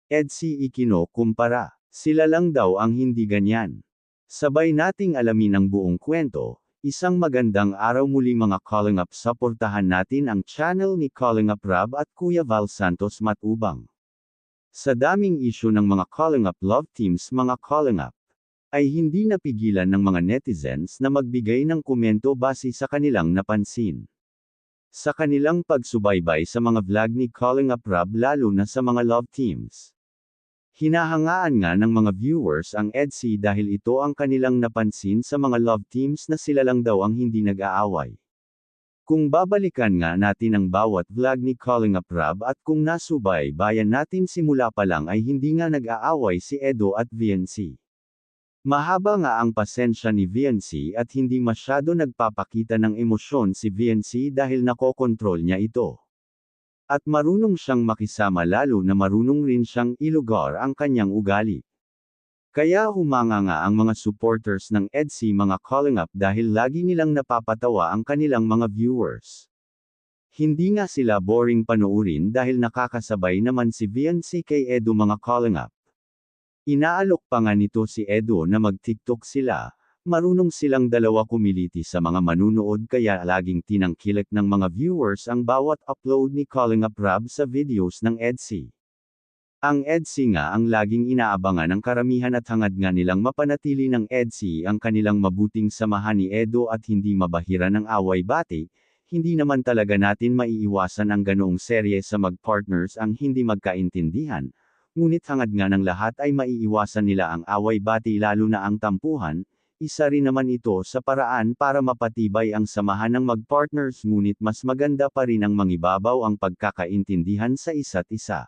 EDSI ikino-kumpara. Sila lang daw ang hindi ganyan. Sabay nating alamin ang buong kwento. Isang magandang araw muli mga Kalingap, suportahan natin ang channel ni Kalingap Rab at Kuya Val Santos Matubang. Sa daming isyu ng mga Kalingap love teams mga Kalingap, ay hindi napigilan ng mga netizens na magbigay ng komento base sa kanilang napansin. Sa kanilang pagsubaybay sa mga vlog ni Kalingap Rab lalo na sa mga love teams. Hinahangaan nga ng mga viewers ang EDSI dahil ito ang kanilang napansin sa mga love teams na sila lang daw ang hindi nag-aaway. Kung babalikan nga natin ang bawat vlog ni Kalingap Rab at kung nasubaybayan natin simula pa lang ay hindi nga nag-aaway si Edo at VNC. Mahaba nga ang pasensya ni VNC at hindi masyado nagpapakita ng emosyon si VNC dahil nakokontrol niya ito. At marunong siyang makisama lalo na marunong rin siyang ilugar ang kanyang ugali. Kaya humanga nga ang mga supporters ng EDSI mga Kalingap dahil lagi nilang napapatawa ang kanilang mga viewers. Hindi nga sila boring panoorin dahil nakakasabay naman si VNC kay Edo mga Kalingap. Inaalok pa nga nito si Edo na mag-TikTok sila. Marunong silang dalawa kumiliti sa mga manunood kaya laging tinangkilik ng mga viewers ang bawat upload ni Kalingap Rab sa videos ng EDSI. Ang EDSI nga ang laging inaabangan ng karamihan at hangad nga nilang mapanatili ng EDSI ang kanilang mabuting samahan ni Edo at hindi mabahira ng away-bati. Hindi naman talaga natin maiiwasan ang ganoong serye sa mag-partners ang hindi magkaintindihan. Ngunit hangad nga ng lahat ay maiiwasan nila ang away-bati lalo na ang tampuhan. Isa rin naman ito sa paraan para mapatibay ang samahan ng mag-partners ngunit mas maganda pa rin ang mangibabaw ang pagkakaintindihan sa isa't isa.